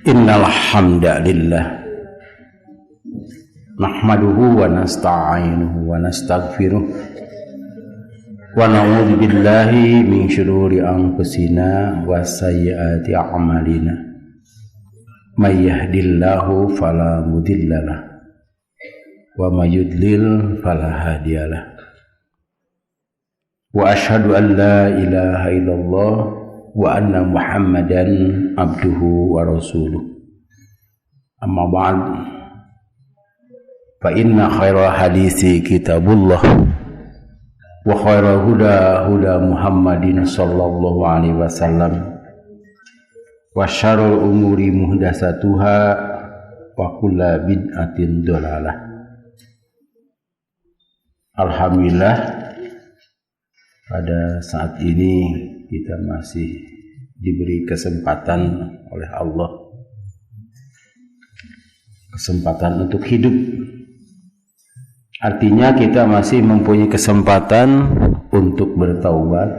Innal hamdalillah nahmaduhu wa nasta'inuhu wa nastaghfiruh wa na'udzu billahi min shururi anfusina wa sayyiati a'malina may yahdihillahu fala mudhillalah wa may yudlil fala hadiyalah wa asyhadu an la ilaha illallah wa anna Muhammadan abduhu wa rasuluh. Amma ba'd, fa inna khairal hadisi kitabullah wa khairal huda huda Muhammadin sallallahu alaihi wasallam wa syarrul umuri muhdatsatuha wa kullu bid'atin dhalalah. Alhamdulillah, pada saat ini kita masih diberi kesempatan oleh Allah, kesempatan untuk hidup. Artinya kita masih mempunyai kesempatan untuk bertaubat,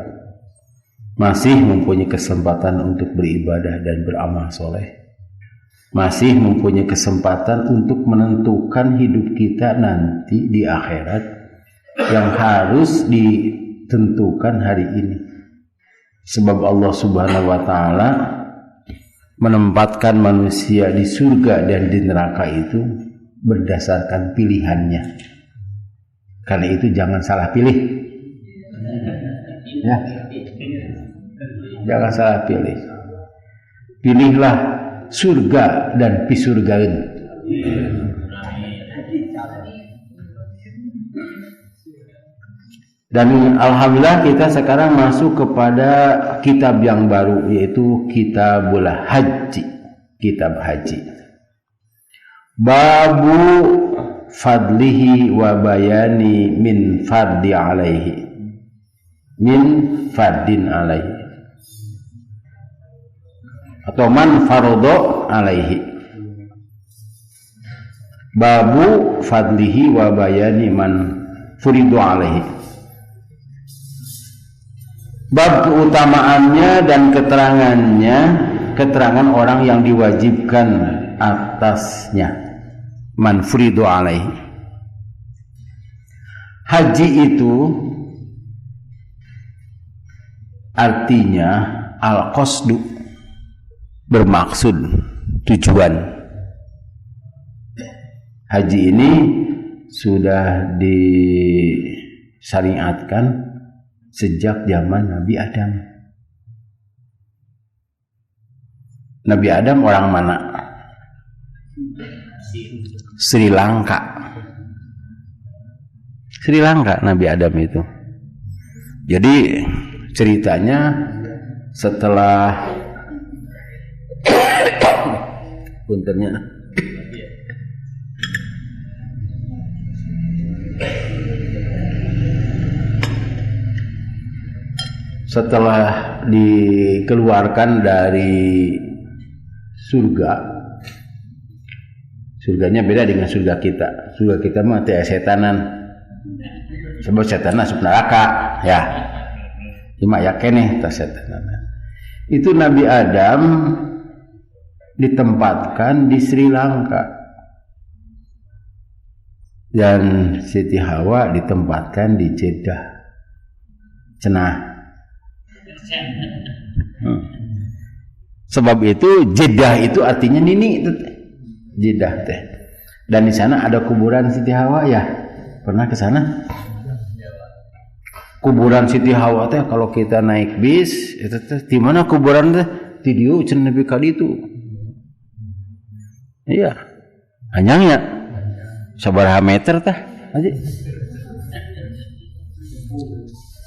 masih mempunyai kesempatan untuk beribadah dan beramal soleh, masih mempunyai kesempatan untuk menentukan hidup kita nanti di akhirat yang harus ditentukan hari ini. Sebab Allah Subhanahu wa ta'ala menempatkan manusia di surga dan di neraka itu berdasarkan pilihannya. Karena itu jangan salah pilih. Ya. Jangan salah pilih. Pilihlah surga dan pisurgaeun. Dan alhamdulillah kita sekarang masuk kepada kitab yang baru, yaitu Kitabul Haji, kitab haji. Babu fadlihi wa bayani min fardi alaihi. Min fardin alaihi. Atau man fardo alaihi. Babu fadlihi wa bayani man furidu alaihi. Bab keutamaannya dan keterangannya, keterangan orang yang diwajibkan atasnya, man furidu alaihi. Haji itu artinya al-qasdu, bermaksud, tujuan. Haji ini sudah disyariatkan sejak zaman Nabi Adam. Nabi Adam orang mana? Sri Lanka. Sri Lanka Nabi Adam itu. Jadi ceritanya setelah puntennya setelah dikeluarkan dari surga, surganya beda dengan surga kita. Surga kita mah teh setanan, sebab setan masuk neraka, ya. Cuma ya keneh teh setanan. Itu Nabi Adam ditempatkan di Sri Lanka dan Siti Hawa ditempatkan di Jeddah, Cenah. Sebab itu Jeddah itu artinya nini, Jeddah teh. Dan di sana ada kuburan Siti Hawa, ya. Pernah ke sana? Kuburan Siti Hawa teh kalau kita naik bis itu teh di mana kuburan teh? Di dieu cenah nepi ka ditu. Iya. Anyangnya sabaraha meter tah? Aja.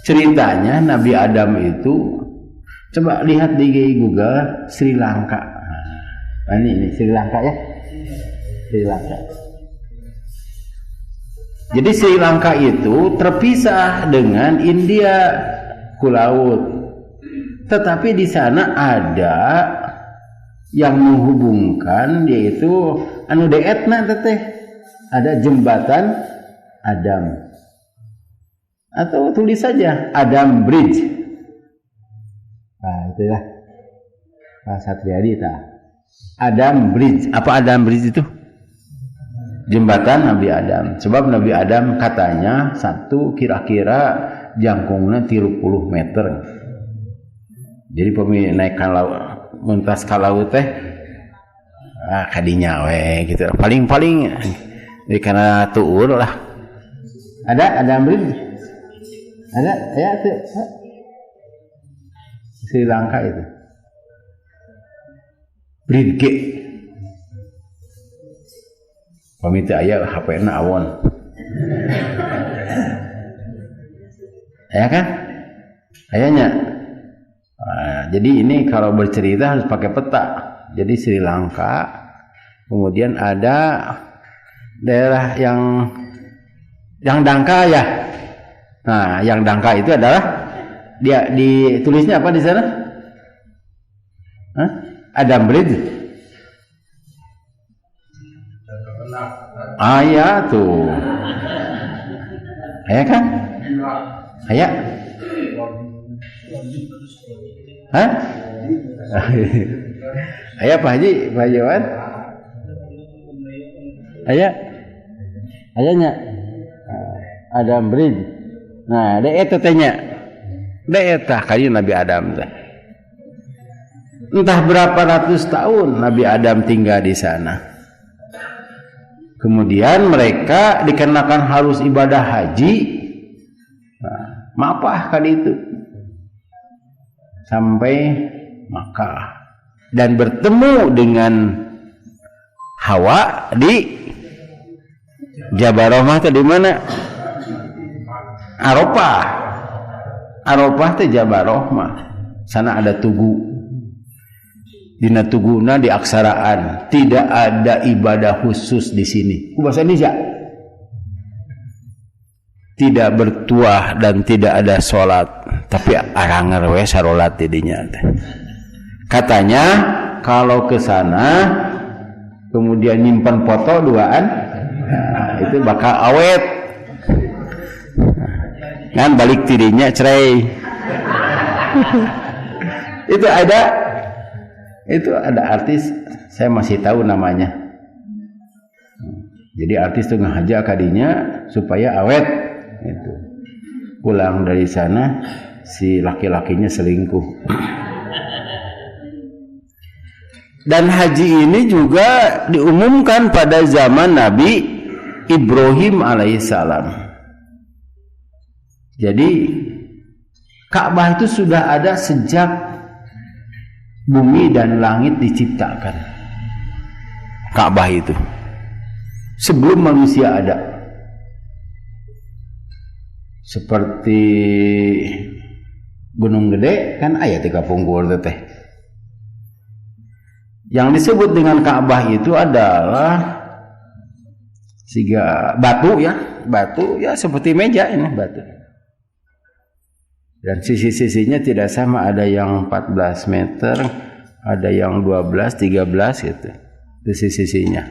Ceritanya Nabi Adam itu, coba lihat di Google, Sri Lanka. Nah, ini Sri Lanka, ya. Sri Lanka. Jadi Sri Lanka itu terpisah dengan India ku laut. Tetapi di sana ada yang menghubungkan, yaitu anu deetna teteh. Ada jembatan Adam. Atau tulis saja Adam Bridge. Nah, itu ya. Pak Satriadi Adam Bridge. Apa Adam Bridge itu? Jembatan Nabi Adam. Sebab Nabi Adam katanya satu kira-kira jangkungnya 30 meter. Jadi pemilik naikkan laut, muntas ka laut teh kadinya we gitu. Paling-paling karena tuur lah. Ada Adam Bridge? Ada ya tuh. Sri Lanka itu. Bridge. Pamita aya HP-na awon. Ya kan? Ayahnya. Nah, jadi ini kalau bercerita harus pakai peta. Jadi Sri Lanka, kemudian ada daerah yang dangka ya. Nah, yang dangka itu adalah dia ditulisnya apa di sana? Hah? Adam Bridge. Ayah tuh. Ayah kan? Ayah. Hah? Ayah Pak Haji, Pak Haji Wan? Ayah. Ayahnya. Adam Bridge. Nah, ada eta tanya. Da eta kali Nabi Adam teh. Entah berapa ratus tahun Nabi Adam tinggal di sana. Kemudian mereka dikenakan harus ibadah haji. Nah, mapah kali itu. Sampai Makkah dan bertemu dengan Hawa di Jabal Rahmah. Itu di mana? Arafah. Arafah itu Jabal Rahmah. Sana ada tugu. Dina tuguna di aksaraan. Tidak ada ibadah khusus di sini. Bahasa Indonesia. Tidak bertuah dan tidak ada sholat. Tapi aranger we sarolat didinya. Katanya kalau ke sana kemudian nyimpan foto duaan, nah, itu bakal awet. Kan balik tidinya cerai. Itu ada artis, saya masih tahu namanya. Jadi artis itu ngajak kadinya supaya awet. Itu. Pulang dari sana si laki-lakinya selingkuh. Dan haji ini juga diumumkan pada zaman Nabi Ibrahim alaihissalam. Jadi Ka'bah itu sudah ada sejak bumi dan langit diciptakan. Ka'bah itu sebelum manusia ada. Seperti Gunung Gede kan aya 30 teh. Yang disebut dengan Ka'bah itu adalah batu ya seperti meja ini batu. Dan sisi-sisinya tidak sama, ada yang 14 meter, ada yang 12, 13 gitu. Itu sisi-sisinya.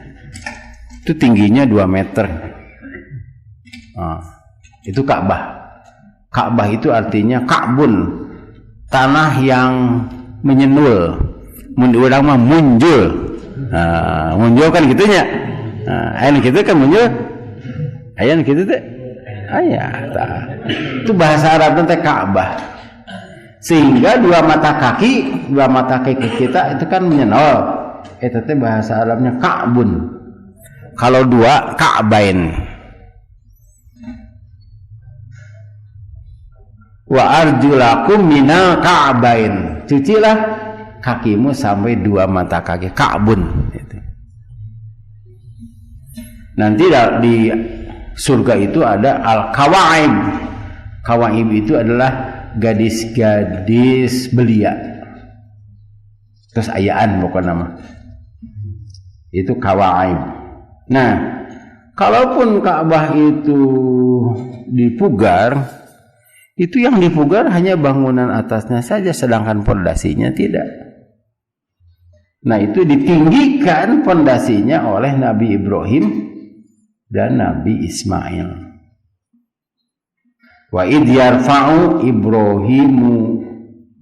Itu tingginya 2 meter. Nah, itu Ka'bah. Ka'bah itu artinya Ka'bun, tanah yang menyenul. Mun urang mah munjul. Nah, munjul kan gitunya. Nah, ayeuna kitu kan munjul. Ayeuna kitu teh. Aya tah. Itu bahasa Arab teh Ka'bah. Sehingga dua mata kaki kita itu kan menyenol. Itu teh bahasa Arabnya Ka'bun. Kalau dua Ka'bain. Wa arjulakum minal Ka'bain. Cucilah kakimu sampai dua mata kaki. Ka'bun gitu. Nanti di surga itu ada al-kawaib. Kawaib itu adalah gadis-gadis belia. Terus ayaan pokoknya nama. Itu kawaib. Nah, kalaupun Ka'bah itu dipugar, itu yang dipugar hanya bangunan atasnya saja, sedangkan pondasinya tidak. Nah, itu ditinggikan pondasinya oleh Nabi Ibrahim dan Nabi Ismail. Wa idh yarfa'u Ibrahimu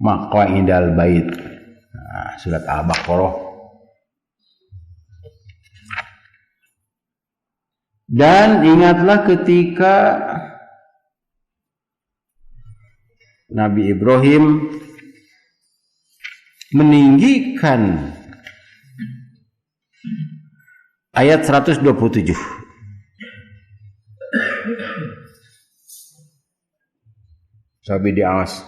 maq'idal bait. Nah, surat Al-Baqarah Dan ingatlah ketika Nabi Ibrahim meninggikan ayat 127. Sabi diawas.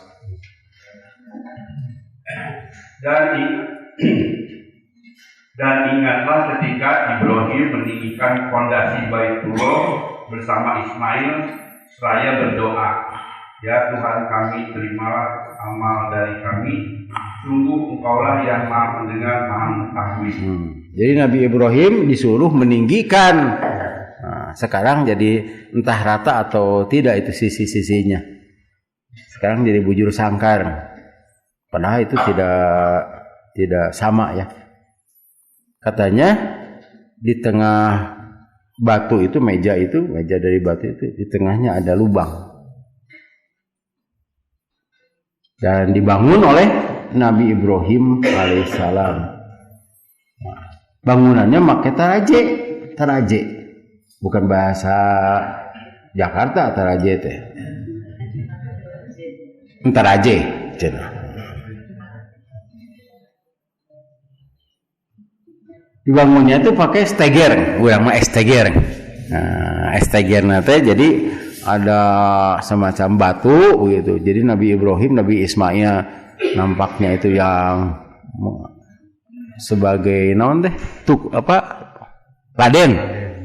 Dan ingatlah ketika Ibrahim meninggikan fondasi Baitullah bersama Ismail seraya berdoa, ya Tuhan kami, terimalah amal dari kami, sungguh Engkaulah yang Maha Mendengar, Maha Mengetahui. Jadi Nabi Ibrahim disuruh meninggikan. Nah, sekarang jadi entah rata atau tidak itu sisi-sisinya. Sekarang jadi bujur sangkar. Padahal itu tidak sama ya. Katanya di tengah batu itu, meja dari batu itu, di tengahnya ada lubang. Dan dibangun oleh Nabi Ibrahim alaihissalam. Nah, bangunannya pakai taraje. Bukan bahasa Jakarta taraje teh. Taraje cenah. Dibangunnya itu pakai steger, urang mah steger. Nah, steger nate jadi ada semacam batu gitu. Jadi Nabi Ibrahim, Nabi Ismail nampaknya itu yang sebagai naon teh? Laden.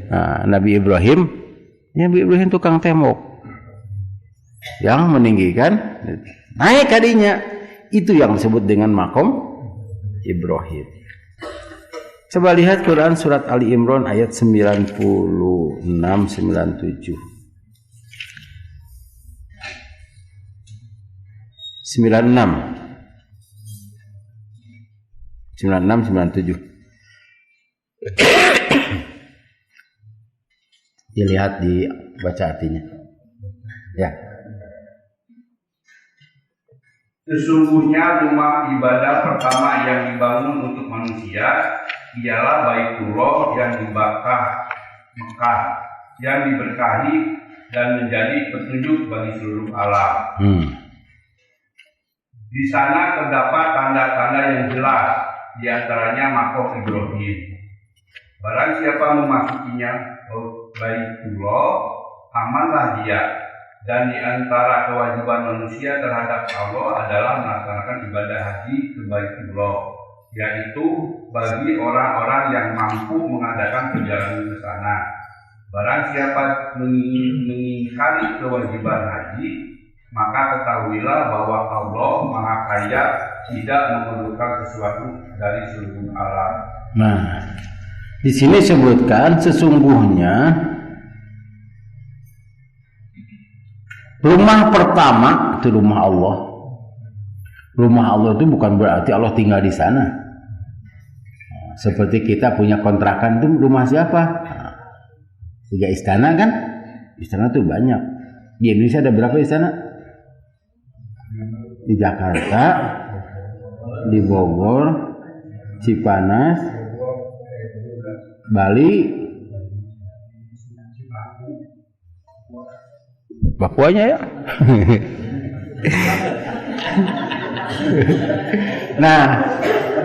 Nah, Nabi Ibrahim tukang tembok. Yang meninggikan naik kadinya. Itu yang disebut dengan makom Ibrahim. Coba lihat Quran surat Ali Imran ayat 96 97. 96 97. Dilihat dibaca artinya. Ya. Sesungguhnya rumah ibadah pertama yang dibangun untuk manusia ialah Baitullah yang di Mekah, yang diberkahi dan menjadi petunjuk bagi seluruh alam. Di sana terdapat tanda-tanda yang jelas, di antaranya makom Ibrahim. Barang siapa memasukinya, Baitullah, amanlah dia. Dan di antara kewajiban manusia terhadap Allah adalah melaksanakan ibadah haji ke Baitullah, yaitu bagi orang-orang yang mampu mengadakan perjalanan ke sana. Barang siapa mengingkari kewajiban haji, maka ketahuilah bahwa Allah Maha Kaya, tidak memerlukan sesuatu dari seluruh alam. Nah, di sini sebutkan sesungguhnya rumah pertama itu rumah Allah. Rumah Allah itu bukan berarti Allah tinggal di sana. Seperti kita punya kontrakan itu rumah siapa? 3 istana kan? Istana tuh banyak. Di Indonesia ada berapa istana? Di Jakarta, di Bogor, Cipanas, Bali, Papuanya ya. Nah,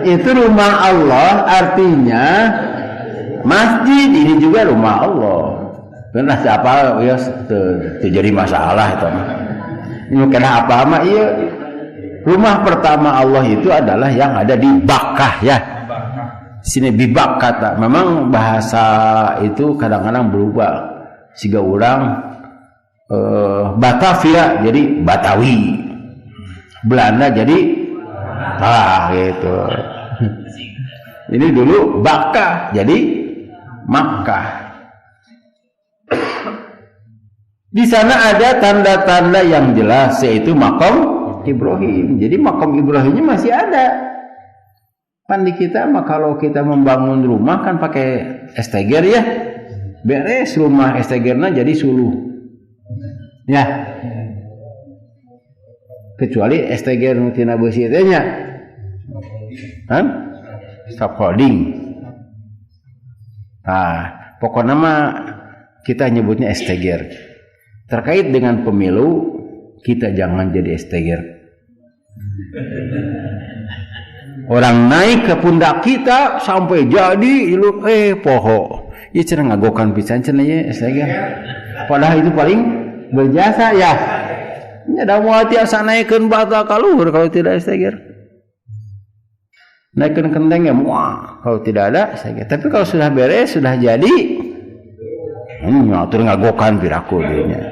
itu rumah Allah, artinya masjid ini juga rumah Allah. Karena siapa ya jadi masalah itu. Ini kenapa mah iya. Rumah pertama Allah itu adalah yang ada di Bakkah ya. Sini bibak kata. Memang bahasa itu kadang-kadang berubah. Siga orang Batavia jadi Batawi, Belanda jadi gitu. Ini dulu Bakkah jadi Makkah. Di sana ada tanda-tanda yang jelas, yaitu makom Ibrahim. Jadi makom Ibrahimnya masih ada. Kan di kita mah kalau kita membangun rumah kan pakai esteger ya, beres rumah estegernya jadi suluh. Ya, kecuali STG tina beusi teh nya, kan? Scaffolding. Nah, pokoknya mah kita nyebutnya esteger. Terkait dengan pemilu, kita jangan jadi esteger. Orang naik ke pundak kita sampai jadi poho. Ieu cenah ngagokan pisan cenah ye esteger. Padahal itu paling berjasa ya. Nya da moal tiasa naikeun bata ka luhur kalau tidak esteger. Naikeun kendeng ya moal kalau tidak ada esteger. Tapi kalau sudah beres, sudah jadi ngatur ngagokan piraku dinya.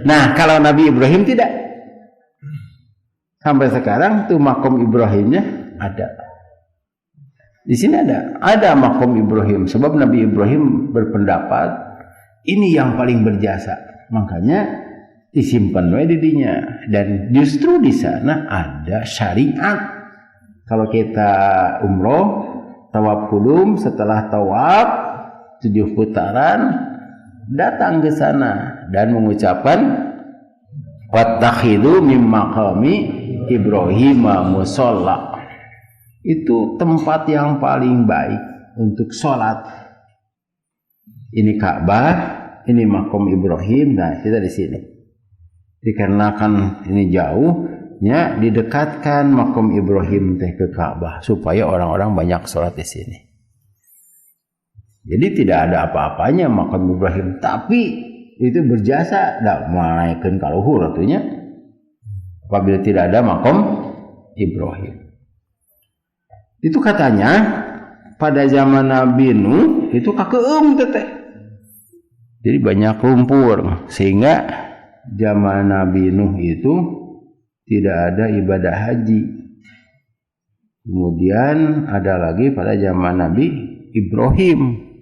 Nah, kalau Nabi Ibrahim tidak. Sampai sekarang tuh makom Ibrahimnya ada. Di sini ada makom Ibrahim. Sebab Nabi Ibrahim berpendapat ini yang paling berjasa. Makanya disimpan di dinya. Dan justru di sana ada syariat. Kalau kita umroh, tawaf kudum, setelah tawaf 7 putaran, datang ke sana dan mengucapkan wattakhidhu mim maqami Ibrahim musalla. Itu tempat yang paling baik untuk sholat. Ini Ka'bah, ini makom Ibrahim. Nah, kita di sini. Dikarenakan ini jauhnya, didekatkan makom Ibrahim teh ke Ka'bah supaya orang-orang banyak sholat di sini. Jadi tidak ada apa-apanya makom Ibrahim, tapi itu berjasa dah menaikkan kaluhur artinya apabila tidak ada makom Ibrahim. Itu katanya pada zaman Nabi Nuh itu kakeum teteh. Jadi banyak lumpur sehingga zaman Nabi Nuh itu tidak ada ibadah haji. Kemudian ada lagi pada zaman Nabi Ibrahim.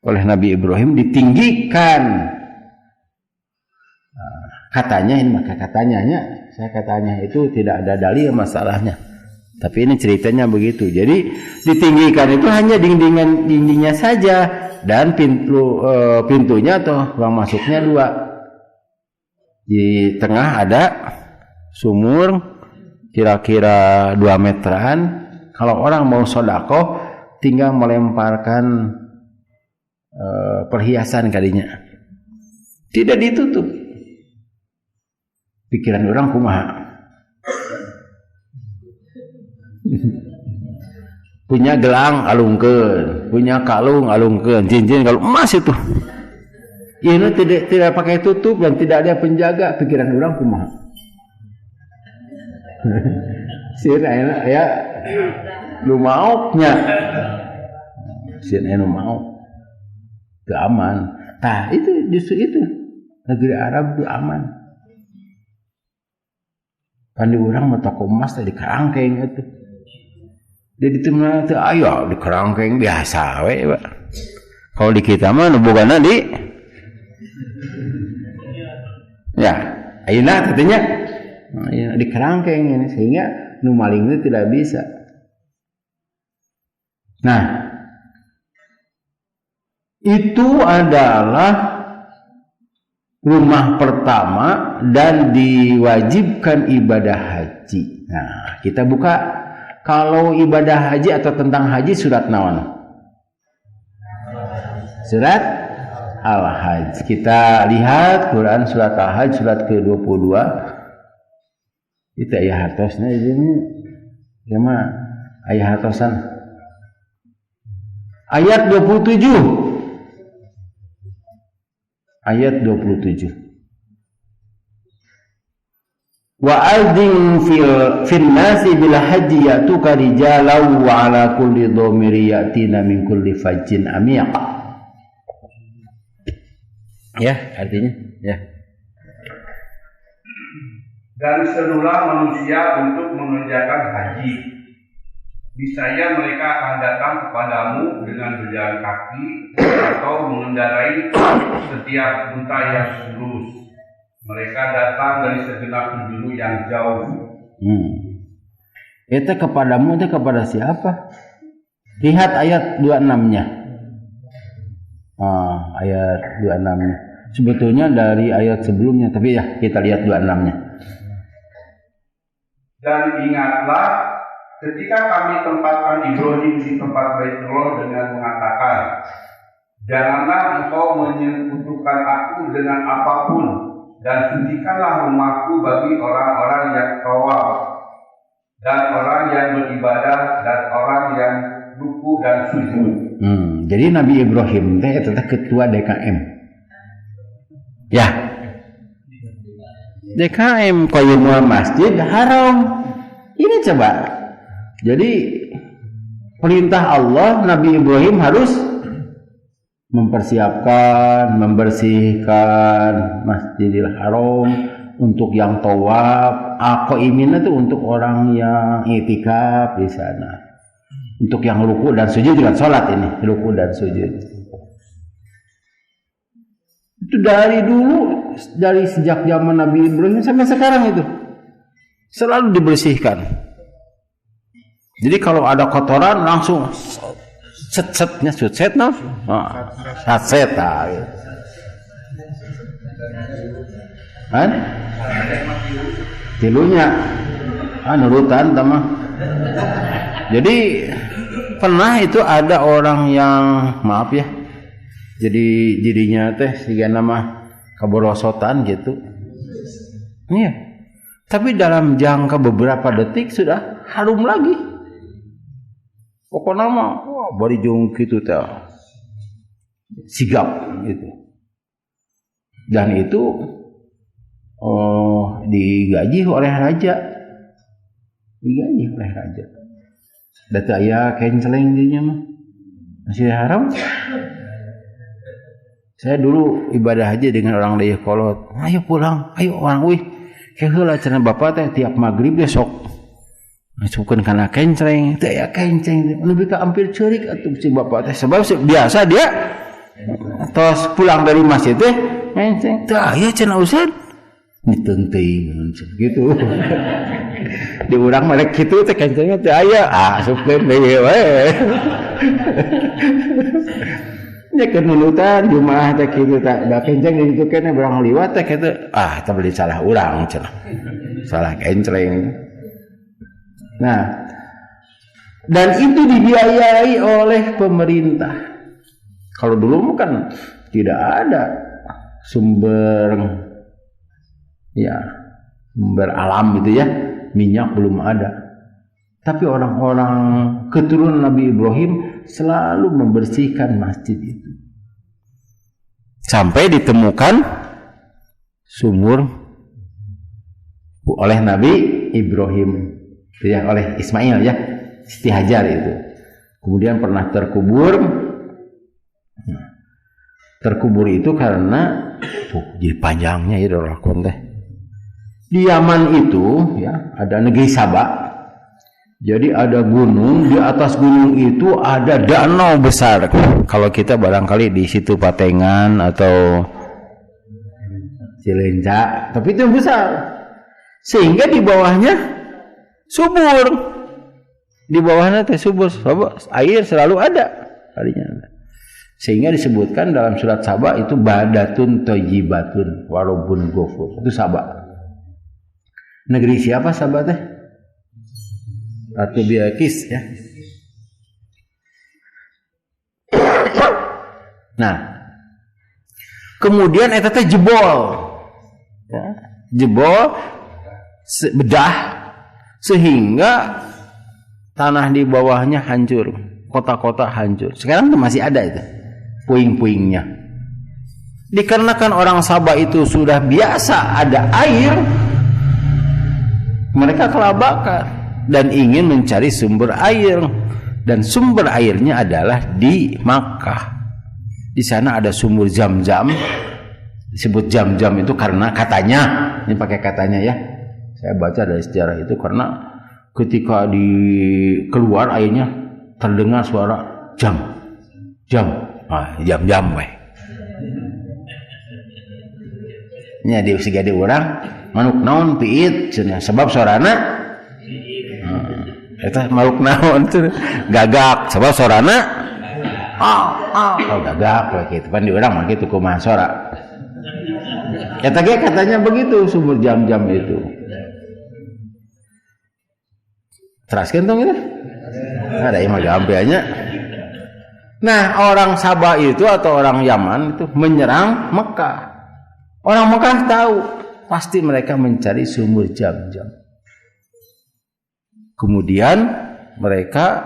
Oleh Nabi Ibrahim ditinggikan. Nah, katanya ini maka katanya saya katanya itu tidak ada dalil masalahnya. Tapi ini ceritanya begitu. Jadi ditinggikan itu hanya dindingnya saja dan pintunya atau ruang masuknya 2. Di tengah ada sumur kira-kira 2 meteran. Kalau orang mau sedekah tinggal melemparkan perhiasan kalinya. Tidak ditutup. Pikiran orang kumaha. Punya gelang alungkeun, punya kalung alungkeun, cincin kalau emas itu. Ini tidak pakai tutup dan tidak ada penjaga, pikiran orang kumaha. Sieun ya lu mauknya. Sieun anu mau. Gak aman. Nah, itu justru itu. Negeri Arab itu aman. Kan di urang mah toko emas tadi kerangkeng itu. Jadi itu mah teu aya di kerangkeng biasa we, Pak. Kalau di kita mah nu bogana di ya, ayeuna katanya di kerangkeng ini sehingga nu maling itu tidak bisa. Nah, itu adalah rumah pertama dan diwajibkan ibadah haji. Nah, kita buka kalau ibadah haji atau tentang haji surat naon? Surat Al-Hajj. Kita lihat Quran surat Al-Hajj surat ke-22. Itu aya hartosna ini. Ya mah aya hartosan. Ayat 27. Ayat 27. Wa adzin fil nasi bil haji yatuka rijalan wa ala kulli dhamiri yatina min kulli fajjin amiq. Ya, artinya ya. Dan serulah manusia untuk mengerjakan haji. Niscaya mereka akan datang kepadamu dengan berjalan kaki atau mengendarai setiap unta yang lurus. Mereka datang dari segenap penjuru yang jauh. Itu kepadamu itu kepada siapa? Lihat ayat 26-nya. Ayat 26-nya. Sebetulnya dari ayat sebelumnya, tapi ya kita lihat 26-nya. Dan ingatlah ketika kami tempatkan Ibrahim di tempat Baitullah dengan mengatakan, Janganlah engkau menyekutukan aku dengan apapun, dan sucikanlah rumahku bagi orang-orang yang tawaf, dan orang yang beribadah, dan orang yang ruku dan sujud. Jadi Nabi Ibrahim teh ketua DKM. Ya. DKM Qayyumul Masjid Haram. Ini coba. Jadi perintah Allah, Nabi Ibrahim harus mempersiapkan, membersihkan Masjidil Haram untuk yang tawaf. Qaimin itu untuk orang yang i'tikaf di sana. Untuk yang ruku dan sujud juga salat ini, ruku dan sujud. Itu dari dulu, dari sejak zaman Nabi Ibrahim sampai sekarang itu selalu dibersihkan. Jadi kalau ada kotoran langsung set-setnya set nah. Set gitu. Kan? Tilunya nurutan tamah. Jadi pernah itu ada orang yang maaf ya. Jadi dirinya teh siga nama kaborosotan gitu. Iya. Tapi dalam jangka beberapa detik sudah harum lagi. Pokoknya mah bari jeung kitu teh. Sigap gitu. Dan itu digaji oleh raja. Digaji oleh raja. Data aya kenceleng dinya mah. Masih haram. Saya dulu ibadah haji dengan orang Dayakolot. Ayo pulang, ayo orang wih. Keheula cenah bapak teh tiap maghrib besok. Masukkeun kana kenceleng, teh aya kenceng. Lebih ka hampir ceurik atuh si bapak teh. Sebab biasa dia tos pulang dari masjid teh kenceng. Teh aya cenah Ustaz. Diteunteuing gitu. Di urang merek kitu teh kencengnya teh aya. Asupkeun deui we. Nya kenunutan jumaah teh kitu tak da kenceng di ditu keneh barang liwat teh kitu teh beli salah urang cenah. Salah kenceng. Nah, dan itu dibiayai oleh pemerintah. Kalau dulu kan tidak ada sumber alam gitu ya, minyak belum ada. Tapi orang-orang keturunan Nabi Ibrahim selalu membersihkan masjid itu. Sampai ditemukan sumur oleh Nabi Ibrahim, ya, oleh Ismail ya, Siti Hajar itu. Kemudian pernah terkubur. Terkubur itu karena jadi panjangnya ya dorakon teh. Di Yaman itu ya ada negeri Sabah. Jadi ada gunung, di atas gunung itu ada danau besar. Kalau kita barangkali di situ Patengan atau Cilencak, tapi itu besar. Sehingga di bawahnya subur. Di bawahnya teh subur, air selalu ada. Sehingga disebutkan dalam surat Saba itu badatun thayyibatun warabun ghafur. Itu Saba. Negeri siapa Saba teh? Ratu Bilqis ya. Nah, kemudian eta teh jebol. Ya, jebol bedah sehingga tanah di bawahnya hancur, kota-kota hancur. Sekarang tuh masih ada itu puing-puingnya. Dikarenakan orang Sabah itu sudah biasa ada air, mereka kelabakan dan ingin mencari sumber air, dan sumber airnya adalah di Makkah. Di sana ada sumur Zam-Zam. Disebut Zam-Zam itu karena katanya, ini pakai katanya ya, saya baca dari sejarah itu, karena ketika keluar airnya terdengar suara jam, jam weh. Nya di usiga di urang manuk naon piit cenah sebab sorana eta manuk naon teh gagak sebab sorana gagak we kitu pan di urang mah kitu kumaha sora. Eta ge katanya begitu sumur jam-jam itu. Teraskeun tong itu. Ada imah gampeanya. Nah, orang Sabah itu atau orang Yaman itu menyerang Mekah. Orang Mekah tahu, pasti mereka mencari sumur Zam-Zam. Kemudian mereka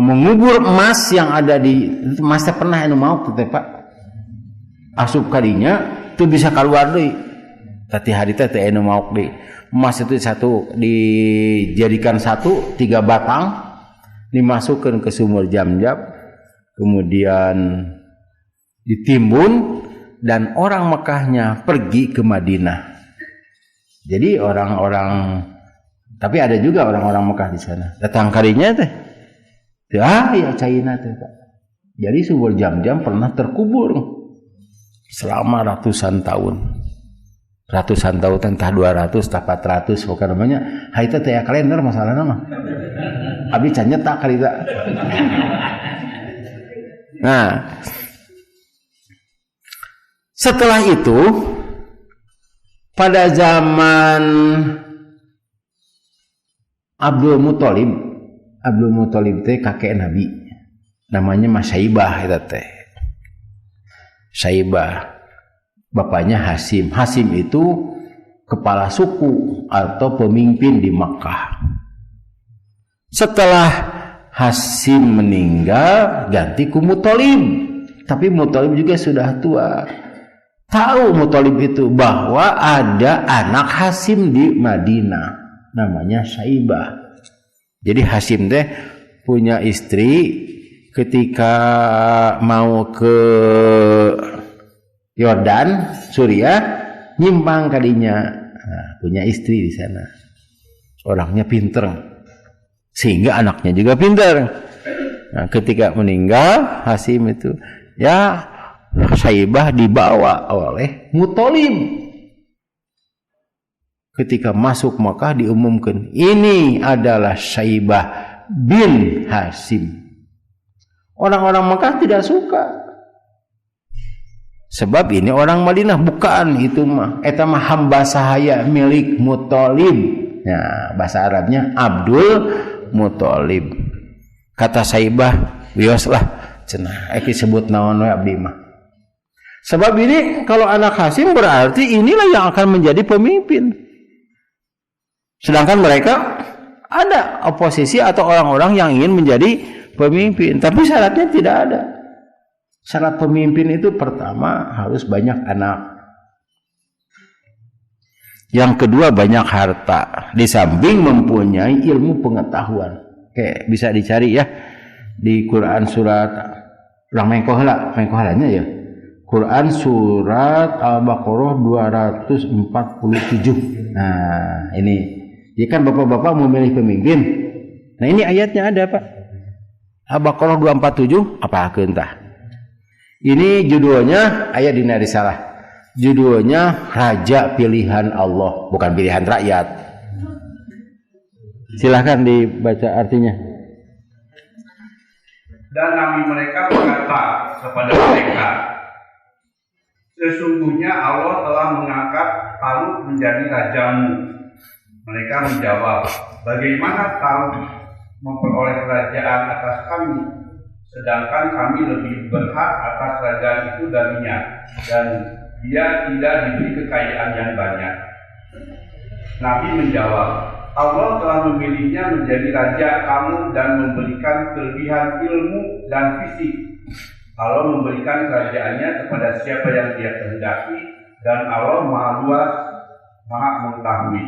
mengubur emas yang ada di emasnya pernah anu mau tuh Pak. Asup kadinya itu bisa keluar deui. Tati hari teh anu mau deui. Emas itu satu dijadikan 3 batang dimasukkan ke sumur Zam-Zam, kemudian ditimbun dan orang Mekahnya pergi ke Madinah. Jadi orang-orang, tapi ada juga orang-orang Mekah di sana. Datang karinya teh, ya China teh Pak. Jadi sumur Zam-Zam pernah terkubur selama ratusan tahun. Ratusan tahun entah 200 entah 400 pokoknya namanya. Haita teh kalender masalahna mah. Abi can nyetak kali tak. Nah, setelah itu pada zaman Abdul Muthalib teh kakek Nabi, namanya Mas Saibah eta teh. Saibah, bapaknya Hasim. Hasim itu kepala suku atau pemimpin di Makkah. Setelah Hasim meninggal, ganti ku Muthalib. Tapi Muthalib juga sudah tua. Tahu Muthalib itu bahwa ada anak Hasim di Madinah, namanya Saibah. Jadi Hasim teh punya istri, ketika mau ke Yordan, Suriah, nyimpang kadinya. Nah, punya istri di sana. Orangnya pinter. Sehingga anaknya juga pintar. Nah, ketika meninggal Hasim itu, ya Saibah dibawa oleh Muthalib. Ketika masuk Makkah diumumkan, ini adalah Saibah bin Hasim. Orang-orang Makkah tidak suka. Sebab ini orang Madinah, bukan itu mah. Eta mah hamba sahaya milik Muthalib. Nah, bahasa Arabnya Abdul Muthalib. Kata Saibah, bioslah cenah eki sebut naon we abdi mah. Sebab ini kalau anak Hasim berarti inilah yang akan menjadi pemimpin. Sedangkan mereka ada oposisi atau orang-orang yang ingin menjadi pemimpin, tapi syaratnya tidak ada. Syarat pemimpin itu pertama harus banyak anak. Yang kedua banyak harta, di samping mempunyai ilmu pengetahuan. Oke, bisa dicari ya di Quran surat ulang mengkohalanya ya. Quran surat Al-Baqarah 247. Nah, ini jika bapak-bapak mau milih pemimpin. Nah, ini ayatnya ada, Pak. Al-Baqarah 247 apa keentah. Ini judulnya ayat dina risalah. Judulnya Raja Pilihan Allah, bukan pilihan rakyat. Silahkan dibaca artinya. Dan nabi mereka berkata kepada mereka, sesungguhnya Allah telah mengangkat Talut menjadi rajamu. Mereka menjawab, bagaimana Talut memperoleh kerajaan atas kami, sedangkan kami lebih berhak atas kerajaan itu darinya, dan dia tidak diberi kekayaan yang banyak. Nabi menjawab, Allah telah memilihnya menjadi raja kamu dan memberikan kelebihan ilmu dan fisik. Allah memberikan kerajaannya kepada siapa yang dia kehendaki, dan Allah Maha Luas, Maha Mengetahui.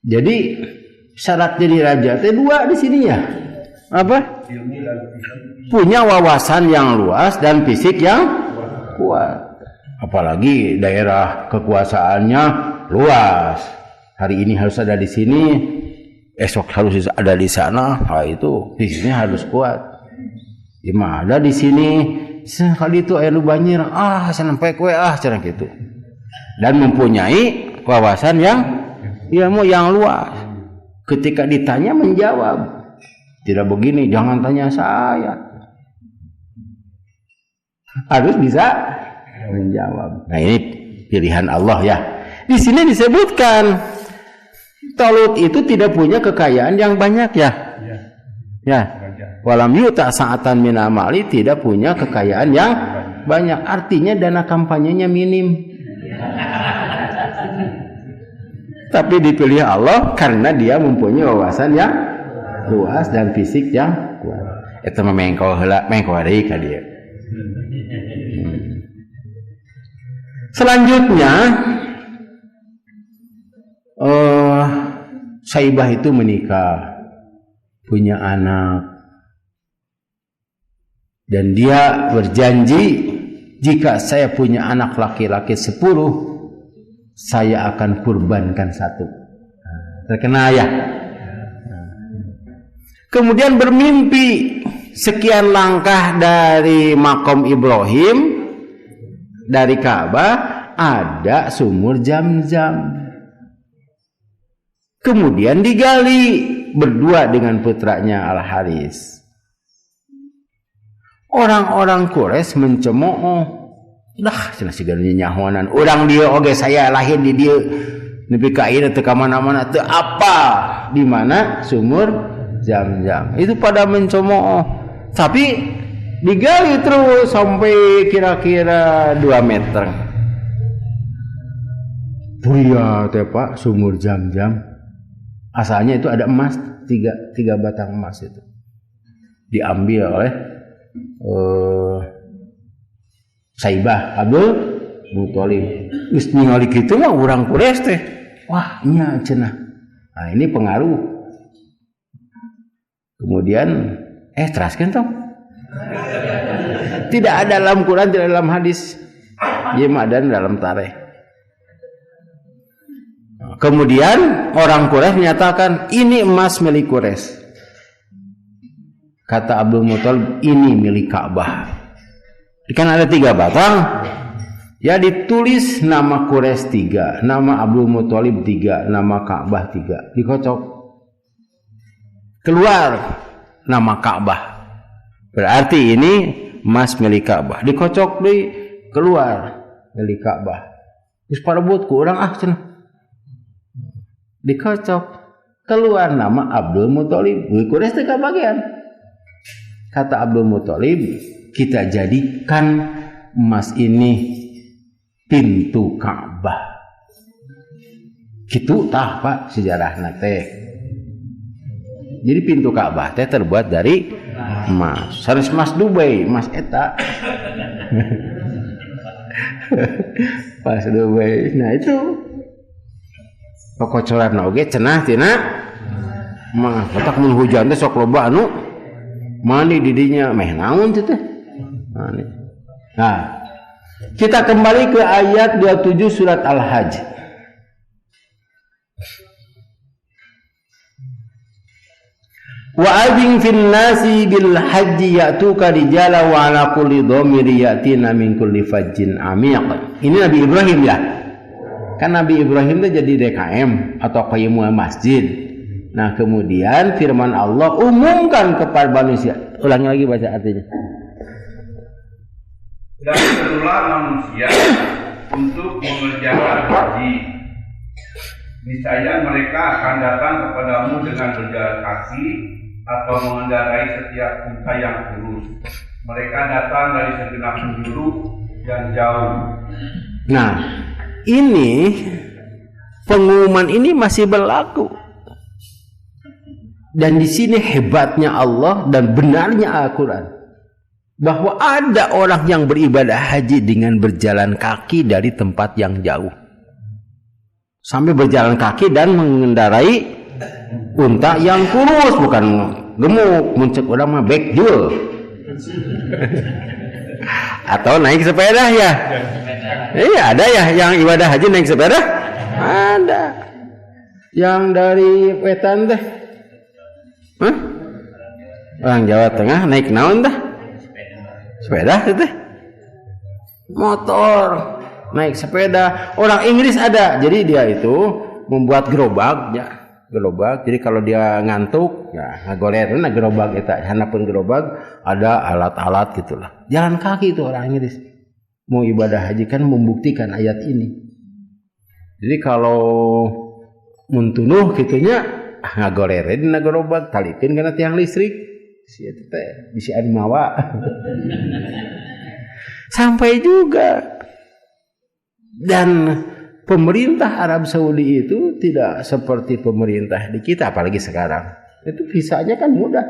Jadi syarat jadi raja itu dua di sini ya. Apa? Ilmu dan fisik. Punya wawasan yang luas dan fisik yang kuat. Apalagi daerah kekuasaannya luas. Hari ini harus ada di sini, esok harus ada di sana. Nah, itu fisiknya harus kuat. Gimana ada di sini sekali itu air banjir, sampai kue cerah gitu. Dan mempunyai wawasan yang ilmu yang luas. Ketika ditanya menjawab. Tidak begini, jangan tanya saya. Harus bisa menjawab. Nah, ini pilihan Allah ya. Di sini disebutkan Talut itu tidak punya kekayaan yang banyak ya. Ya, walam yuta sa'atan min amali, tidak punya kekayaan yang banyak. Artinya dana kampanyenya minim. Tapi dipilih Allah karena dia mempunyai wawasan yang luas dan fisik yang kuat. Eta mah mengko heula, mengko deui ka dieu. Selanjutnya Saibah itu menikah, punya anak, dan dia berjanji, jika saya punya anak laki-laki 10, saya akan kurbankan 1. Terkenal ya. Kemudian bermimpi sekian langkah dari makom Ibrahim, dari Ka'bah ada sumur Zam-Zam. Kemudian digali berdua dengan putranya Al-Haris. Orang-orang Quraisy mencemooh, dah cenah siga nyahonan, urang dia oge saya lahir di dieu nepi ka ieu teu ka mana-mana teu apa di mana sumur Zam-Zam. Itu pada mencemooh. Tapi digali terus sampai kira-kira 2 meter. Puya teh Pak sumur Zam-Zam. Asalnya itu ada emas, 3 batang emas itu diambil oleh Saibah Abdul Muthalib. Geus ningali kitu mah urang Quraisy teh, wah nya cenah. Nah ini pengaruh. Kemudian teraskeun tong. Tidak ada dalam Quran, tidak dalam hadis. Ieu mah ada dalam tarikh. Kemudian orang Quraisy menyatakan ini emas milik Quraisy. Kata Abdul Muthalib, ini milik Ka'bah. Kan ada 3 batang. Ya ditulis nama Quraisy 3, nama Abdul Muthalib 3, nama Ka'bah 3. Dikocok. Keluar nama Ka'bah. Berarti ini emas milik Ka'bah. Dikocok deui, keluar milik Ka'bah. Terus parebut ku urang cenah. Dikocok, keluar nama Abdul Muthalib. Quraisy teh kabagian. Kata Abdul Muthalib, kita jadikan emas ini pintu Ka'bah. Kitu tah Pak sejarahna teh. Jadi pintu Ka'bah teh terbuat dari emas. Sanes emas Dubai, emas eta. Pas Dubai. Nah itu pakocoran oge cenah tina mah otak mun hujan teh sok loba anu mani di dinya meh naon teh mani. Nah kita kembali ke ayat 27 surat Al-Hajj. Wa adzin fil nasi bil hajji ya'tuka rijala wa ala kulli dhamiri ya'tina min kulli fajjin amiq. Ini Nabi Ibrahim ya. Kan Nabi Ibrahim itu jadi DKM atau qayyimul masjid. Nah kemudian firman Allah umumkan kepada manusia. Ulangi lagi baca artinya. Dan serulah manusia untuk mengerjakan haji. Niscaya mereka akan datang kepadamu dengan berjalan kaki atau mengendarai setiap unta yang kurus. Mereka datang dari segenap penjuru yang jauh. Nah ini pengumuman ini masih berlaku, dan di sini hebatnya Allah dan benarnya Al-Quran bahwa ada orang yang beribadah haji dengan berjalan kaki dari tempat yang jauh sampai berjalan kaki dan mengendarai unta yang kurus, bukan gemuk, muncul orang mah bekjul atau naik sepeda ya. Iya ada ya yang ibadah haji naik sepeda? Ada. Yang dari Wetan teh? Hah? Orang Jawa Tengah naik naon teh? Sepeda teh? Motor, naik sepeda. Orang Inggris ada. Jadi dia itu membuat gerobak ya. Gerobak. Jadi kalau dia ngantuk, ya ngagolereun gerobak eta. Hanapeun gerobak ada alat-alat gitulah. Jalan kaki itu orang Inggris. Mau ibadah haji kan membuktikan ayat ini. Jadi kalau muntunuh gitunya ngagolereun dina gerobak, talikeun kana tiang listrik. si eta teh bisi animawa. Sampai juga. Dan pemerintah Arab Saudi itu tidak seperti pemerintah di kita, apalagi sekarang. Itu visanya kan mudah.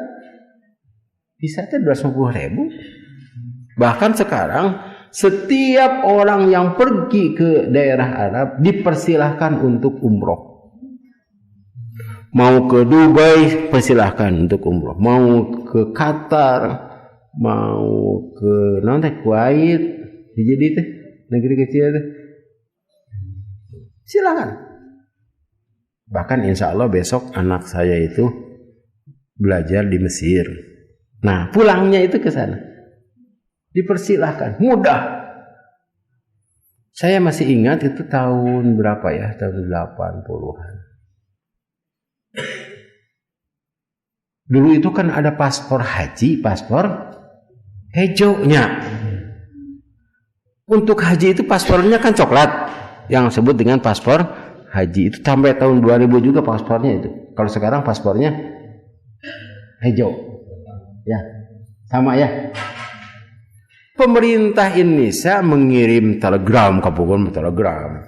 Visanya 250.000. Bahkan sekarang setiap orang yang pergi ke daerah Arab dipersilahkan untuk umroh. Mau ke Dubai persilahkan untuk umroh. Mau ke Qatar, mau ke Kuwait, jadi teh negeri kecil teh. Silakan. Bahkan insya Allah besok anak saya itu belajar di Mesir. Nah, pulangnya itu ke sana. Dipersilahkan, mudah. Saya masih ingat itu tahun berapa ya? Tahun 80-an. Dulu itu kan ada paspor haji, paspor hijaunya. Untuk haji itu paspornya kan coklat, yang disebut dengan paspor haji. Itu sampai tahun 2000 juga paspornya itu. Kalau sekarang paspornya hijau. Ya, sama ya. Pemerintah Indonesia mengirim telegram, kabulkan telegram.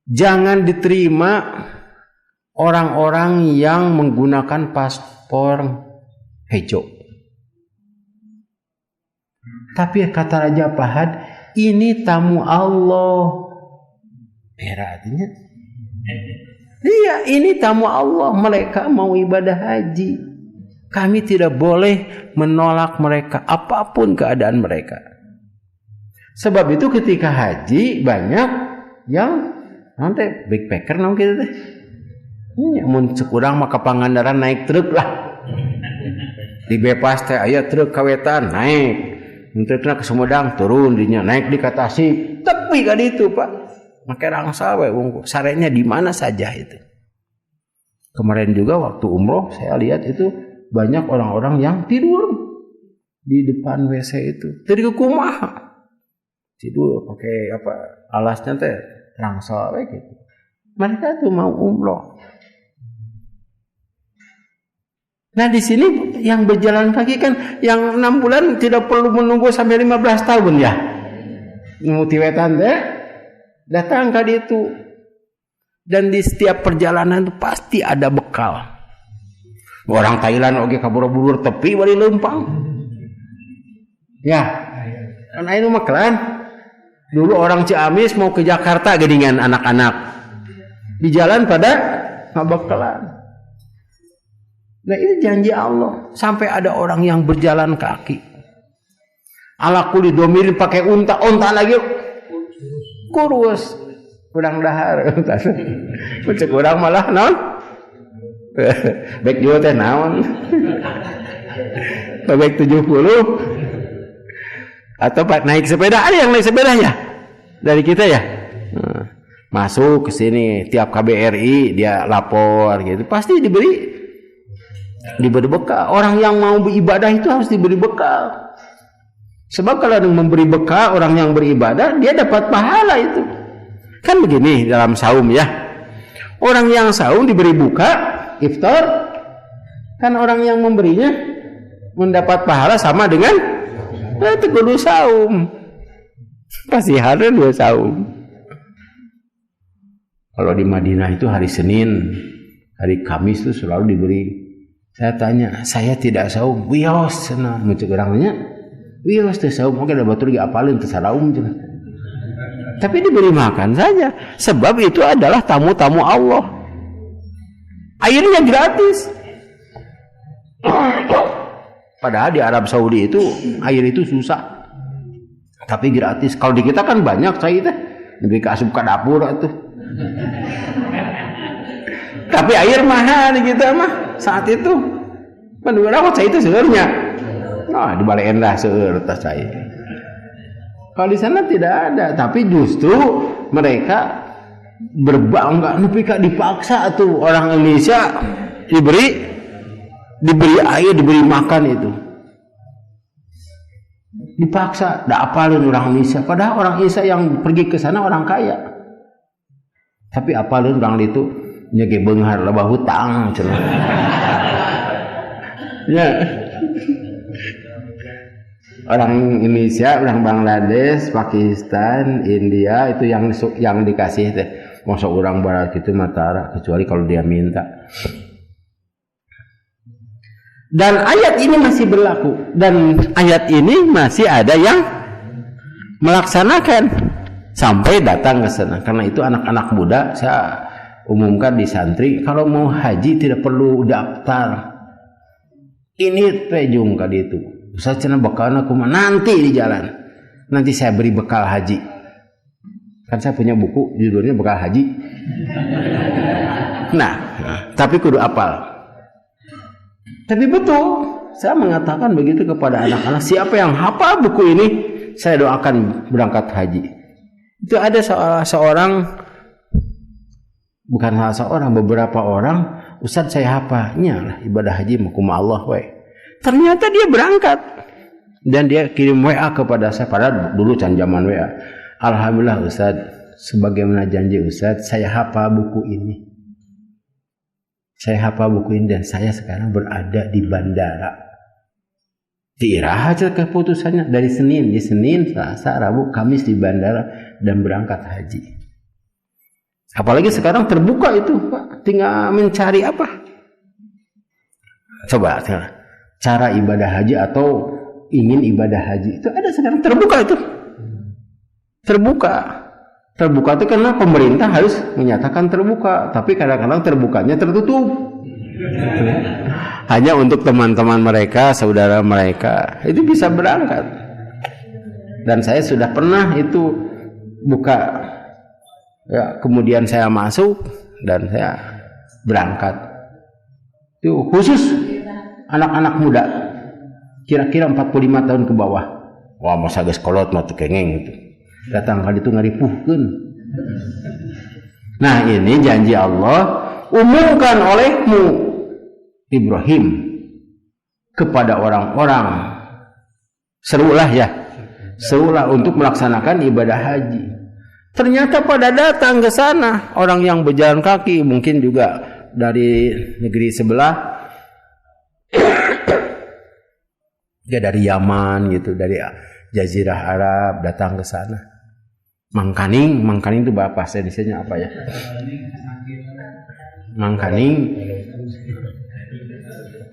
Jangan diterima orang-orang yang menggunakan paspor hijau. Tapi kata Raja Fahad, ini tamu Allah. Artinya, iya, ini tamu Allah. Mereka mau ibadah haji. Kami tidak boleh menolak mereka apapun keadaan mereka. Sebab itu ketika haji banyak yang nanti backpacker nang gitu teh. Mun sekurang maka Pangandaran naik truk lah. Di Bebas teh aya truk kawetan naik. Trukna ke Sumedang turun dinya naik di Tasik. Tapi ka ditu, Pak. Make rangsa we sarenya di mana saja itu. Kemarin juga waktu umroh saya lihat itu banyak orang-orang yang tidur di depan WC itu. Tadi ke kumaha. Tidur pakai apa? Alasnya teh rangsa we gitu. Mereka tuh mau umroh. Nah di sini yang berjalan kaki kan yang 6 bulan tidak perlu menunggu sampai 15 tahun ya. Ngutiwetan teh datang ke itu. Dan di setiap perjalanan itu pasti ada bekal. Orang Thailand oge kaburu-buru tepi bari leumpang. Ya. Kan aya nu makelan. Dulu orang Ciamis mau ke Jakarta gedingan anak-anak. Di jalan pada ngabekalan. Nah ini janji Allah. Sampai ada orang yang berjalan kaki. Ala kuli domirin pakai unta lagi kurus. Kurang dahar. Cek kurang malah naon? Baik juga teh naon? Baik 70. Atau naik sepeda, ada yang naik sepeda ya? Dari kita ya? Masuk ke sini tiap KBRI dia lapor gitu. Pasti diberi bekal. Orang yang mau beribadah itu harus diberi bekal. Sebab kalau ada memberi bekal orang yang beribadah, dia dapat pahala itu. Kan begini dalam saum ya. Orang yang saum diberi buka, iftar, kan orang yang memberinya mendapat pahala sama dengan itu kudu saum. Pasti hari dua saum. Kalau di Madinah itu hari Senin, hari Kamis itu selalu diberi. Saya tanya, saya tidak saum. Wios, cenah muncul orangnya. Wios teh saum, oke da batur ge apalin teu saraum cenah. Tapi diberi makan saja, sebab itu adalah tamu-tamu Allah. Airnya gratis. Padahal di Arab Saudi itu air itu susah. Tapi gratis. Kalau di kita kan banyak saya teh. Diberi asup ke dapur atuh. Tapi air mahal di kita mah saat itu. Menurut aku saya itu seurnya. Nah, di Balai Endah seur tas saya. Kalau di sana tidak ada, tapi justru mereka berbangga nepi ka dipaksa tuh orang Indonesia diberi air, diberi makan itu. Dipaksa, enggak apalin orang Indonesia. Padahal orang Indonesia yang pergi ke sana orang kaya. Tapi apalin orang itu nyege beunghar loba hutang cenah. Ya. Orang Indonesia, orang Bangladesh, Pakistan, India itu yang dikasih teh. Masa orang barat gitu matara kecuali kalau dia minta. Dan ayat ini masih berlaku dan ayat ini masih ada yang melaksanakan sampai datang ke sana. Karena itu anak-anak muda saya umumkan di santri kalau mau haji tidak perlu daftar. Ini pejung kali itu. Ustaz cenah bekal aku nanti di jalan. Nanti saya beri bekal haji. Kan saya punya buku judulnya bekal haji. Nah, tapi kudu apal. Tapi betul, saya mengatakan begitu kepada anak-anak. Siapa yang hafal buku ini, saya doakan berangkat haji. Itu ada seorang, bukan salah seorang, beberapa orang. Ustaz saya hafalnya lah ibadah haji makuma Allah we. Ternyata dia berangkat dan dia kirim WA kepada saya. Padahal dulu can zaman WA. Alhamdulillah Ustaz, sebagaimana janji Ustaz, saya hafal buku ini. Saya hafal buku ini dan saya sekarang berada di bandara. Diirah aja keputusannya dari Senin, di Senin, Selasa, Rabu, Kamis di bandara dan berangkat haji. Apalagi sekarang terbuka itu, Pak. Tinggal mencari apa? Coba cara ibadah haji atau ingin ibadah haji itu ada sekarang terbuka itu. Terbuka itu karena pemerintah harus menyatakan terbuka, tapi kadang-kadang terbukanya tertutup. Hanya untuk teman-teman mereka, saudara mereka, itu bisa berangkat. Dan saya sudah pernah itu buka, ya, kemudian saya masuk dan saya berangkat. Itu khusus anak-anak muda, kira-kira 45 tahun ke bawah. Wah, masa geus kolot mah teu kengeng gitu. Datang kali itu ngaripuhkeun. Nah, ini janji Allah umumkan olehmu Ibrahim kepada orang-orang. Serulah ya. Serulah untuk melaksanakan ibadah haji. Ternyata pada datang ke sana orang yang berjalan kaki, mungkin juga dari negeri sebelah. Ya dari Yaman gitu, dari Jazirah Arab datang ke sana. Mangkaning itu bahasa Indonesia apa ya? Mangkaning.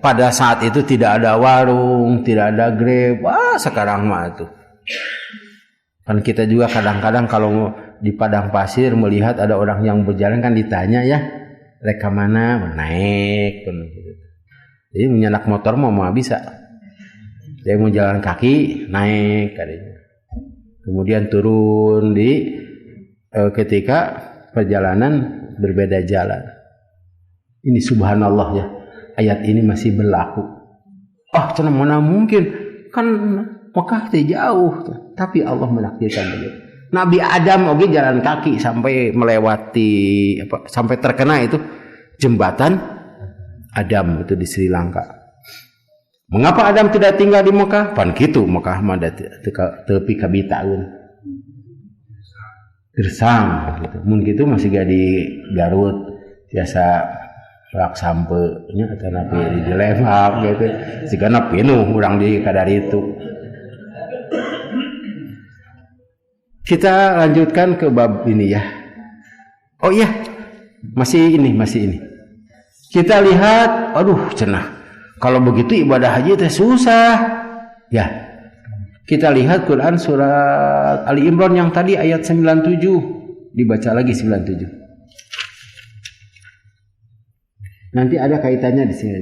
Pada saat itu tidak ada warung, tidak ada Grab. Wah, sekarang mah itu. Kan kita juga kadang-kadang kalau di padang pasir melihat ada orang yang berjalan kan ditanya ya, reka mana? Naik gitu. Jadi menyenak motor mau bisa. Dia mau jalan kaki, naik kalinya. Kemudian turun di ketika perjalanan berbeda jalan. Ini subhanallah ya. Ayat ini masih berlaku. Cenah mana mungkin? Kan Mekah teh jauh, tapi Allah menakdirkan begitu. Nabi Adam oge jalan kaki sampai melewati sampai terkena itu jembatan Adam itu di Sri Lanka. Mengapa Adam tidak tinggal di Mekah? Pan kitu Mekah mah tepi ka bitaeun. Gersang gitu. Mun kitu masih gak di Garut biasa lak sampeunya atau napi di Lembang gitu. Sigana pinuh urang di kadari itu. Kita lanjutkan ke bab ini ya. Oh iya, masih ini. Kita lihat, cenah. Kalau begitu ibadah haji itu susah. Ya. Kita lihat Quran surat Ali Imran yang tadi ayat 97. Dibaca lagi 97. Nanti ada kaitannya di sini.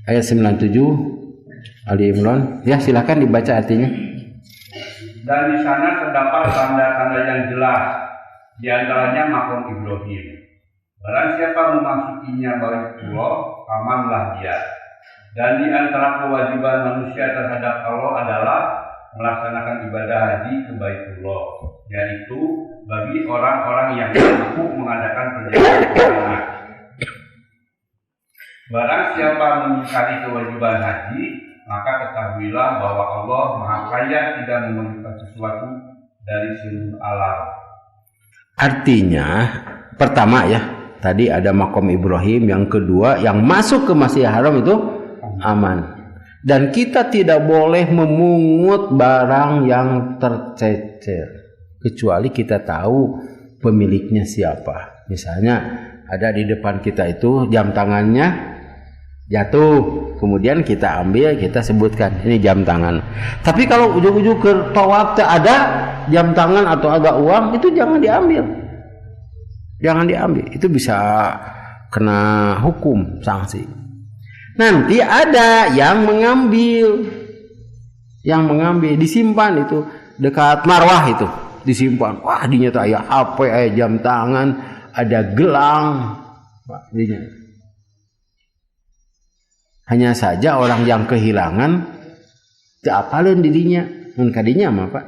Ayat 97 Ali Imran. Ya, silakan dibaca artinya. Dan di sana terdapat tanda-tanda yang jelas, di antaranya makom Ibrahim. Barang siapa memasukinya Baitullah, amanlah dia. Dan di antara kewajiban manusia terhadap Allah adalah melaksanakan ibadah haji ke Baitullah, yaitu bagi orang-orang yang mampu mengadakan perjalanan ke sana. Barang siapa mengingkari kewajiban haji, maka ketahuilah bahwa Allah Maha Kaya tidak memerlukan sesuatu dari seluruh alam. Artinya Pertama ya, tadi ada makom Ibrahim. Yang kedua, yang masuk ke Masjidil Haram itu aman. Dan kita tidak boleh memungut barang yang tercecer kecuali kita tahu pemiliknya siapa. Misalnya ada di depan kita itu jam tangannya jatuh, kemudian kita ambil, kita sebutkan ini jam tangan. Tapi kalau ujung-ujung ke tawaf ada jam tangan atau agak uang, itu jangan diambil. Jangan diambil, itu bisa kena hukum, sanksi. Nanti ada yang mengambil, disimpan itu dekat marwah itu, disimpan. Wah, dinyata ya HP, jam tangan, ada gelang. Wah, hanya saja orang yang kehilangan apalin dirinya, kadinya mah Pak.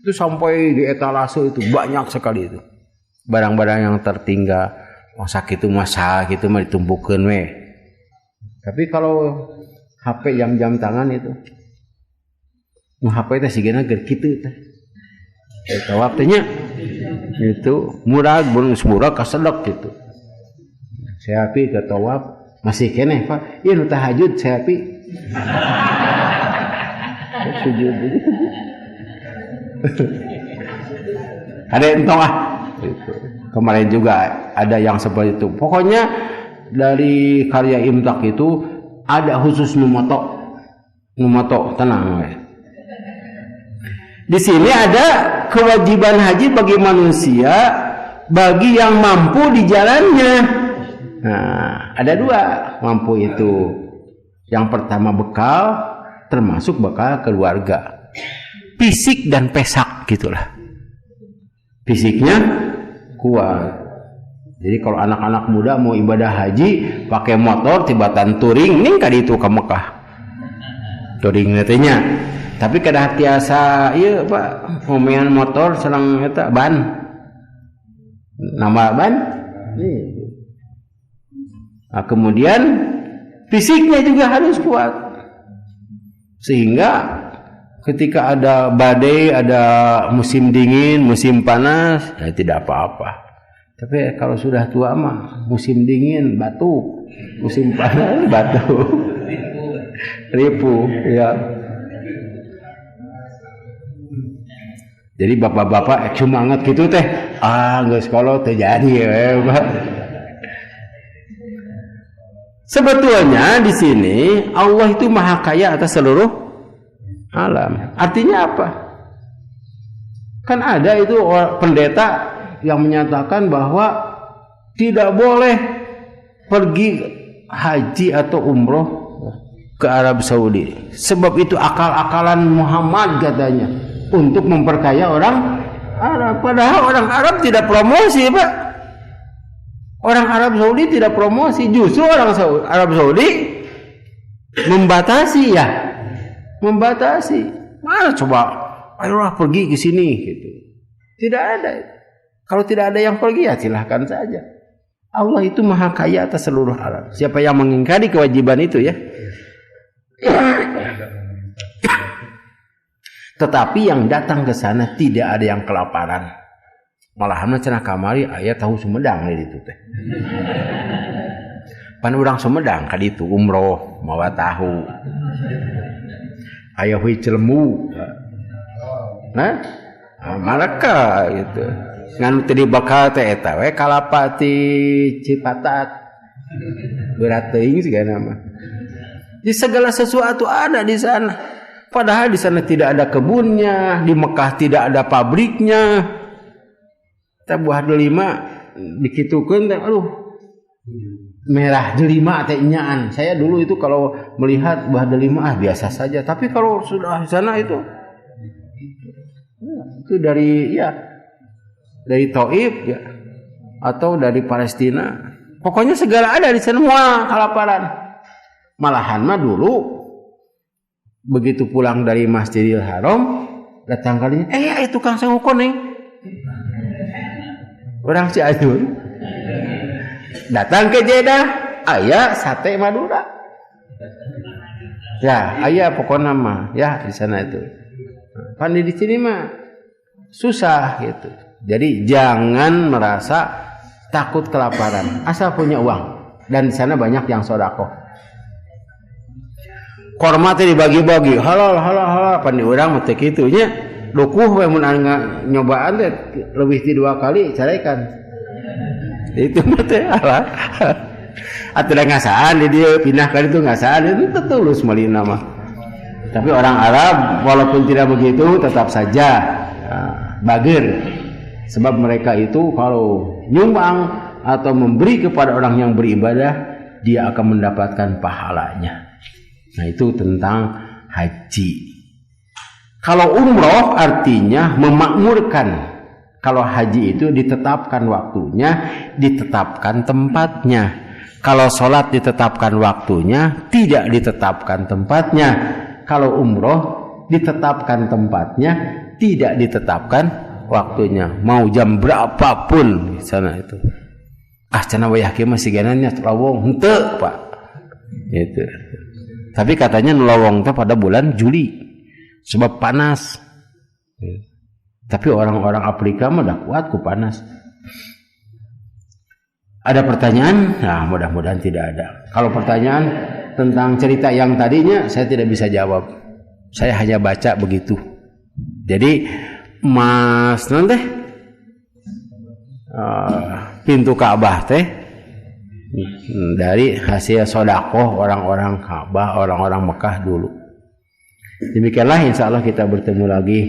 Itu sampai di etalase itu banyak sekali itu. Barang-barang yang tertinggal, masa itu mah ditumpukeun we. Tapi kalau HP yang jam tangan itu, HP teh sigana keur kitu teh. Eta waktunya itu murah murah kasedek gitu. Saya pi ke tawaf masih keneh Pak. Ieu nu tahajud saya pi. Sujud. Ada entong kemarin juga ada yang seperti itu. Pokoknya dari karya Imtak itu ada khusus numoto tenang we. Di sini ada kewajiban haji bagi manusia bagi yang mampu di jalannya. Nah, ada dua mampu itu. Yang pertama bekal, termasuk bekal keluarga, fisik dan pesak gitulah. Fisiknya kuat. Jadi kalau anak-anak muda mau ibadah haji pakai motor tibatan touring ning ka ditu ka Mekah. Touring nantinya. Tapi kada tiasa ieu Pak, ngomean motor sareng eta ban. Nama ban? Nah, kemudian fisiknya juga harus kuat. Sehingga ketika ada badai, ada musim dingin, musim panas, ya tidak apa-apa. Tapi kalau sudah tua mah musim dingin batuk, musim panas batuk, ripu, ya. Jadi bapak-bapak semangat gitu teh, nggak sekolah terjadi ya, Pak. Sebetulnya di sini Allah itu maha kaya atas seluruh alam. Artinya apa? Kan ada itu pendeta yang menyatakan bahwa tidak boleh pergi haji atau umroh ke Arab Saudi. Sebab itu akal-akalan Muhammad katanya untuk memperkaya orang Arab. Padahal orang Arab tidak promosi, Pak. Orang Arab Saudi tidak promosi. Justru orang Arab Saudi membatasi ya. Membatasi. Mana coba, ayolah pergi ke sini gitu. Tidak ada. Kalau tidak ada yang pergi ya silahkan saja. Allah itu maha kaya atas seluruh alam. Siapa yang mengingkari kewajiban itu ya. Tetapi yang datang ke sana tidak ada yang kelaparan. Malahan cenah kamari aya tahu Sumedang di ditu teh. Pan urang Sumedang ka ditu umroh mawa tahu. Aya heuy celemu. Nah, malaka gitu. Ngan teu dibakal teh eta we kalapa ti Cipatat. Berat teuing sigana mah. Di segala sesuatu ada di sana. Padahal di sana tidak ada kebunnya, di Mekah tidak ada pabriknya. Kita buah delima dikitukeun teh aduh. Merah delima teh nyaan. Saya dulu itu kalau melihat buah delima biasa saja, tapi kalau sudah di sana itu dari Taif ya atau dari Palestina. Pokoknya segala ada di sana, semua kelaparan. Malahan mah dulu begitu pulang dari Masjidil Haram datang kalinya, itu Kang Sangu Koneng. Orang Cianjur datang ke Jeddah, aya sate Madura. Ya, aya pokoknya mah ya di sana itu. Kan di sini mah susah gitu. Jadi jangan merasa takut kelaparan, asal punya uang. Dan di sana banyak yang sodako. Korma teh dibagi-bagi, halal, pan urang mah teh kitu nya. Dukuh we mun nyobaan teh leuwih ti 2 kali carekan. Itu mah teh halal. Atuh da ngasaan di dieu pindah ka ditu ngasaan itu tulus malina mah. Tapi orang Arab walaupun tidak begitu tetap saja bagir. Sebab mereka itu kalau nyumbang atau memberi kepada orang yang beribadah, dia akan mendapatkan pahalanya. Nah, itu tentang haji. Kalau umroh artinya memakmurkan. Kalau haji itu ditetapkan waktunya, ditetapkan tempatnya. Kalau sholat ditetapkan waktunya, tidak ditetapkan tempatnya. Kalau umroh ditetapkan tempatnya, tidak ditetapkan waktunya. Mau jam berapapun di sana itu. Cenah wayah kieu masih gananya lowong henteu, Pak. Gitu. Tapi katanya lowong teh pada bulan Juli. Sebab panas. Gitu. Tapi orang-orang Afrika mah dah kuat ku panas. Ada pertanyaan? Nah, mudah-mudahan tidak ada. Kalau pertanyaan tentang cerita yang tadinya saya tidak bisa jawab. Saya hanya baca begitu. Jadi Mas nanti pintu Ka'bah teh dari hasil sodakoh orang-orang Ka'bah, orang-orang Mekah dulu. Demikianlah insya Allah kita bertemu lagi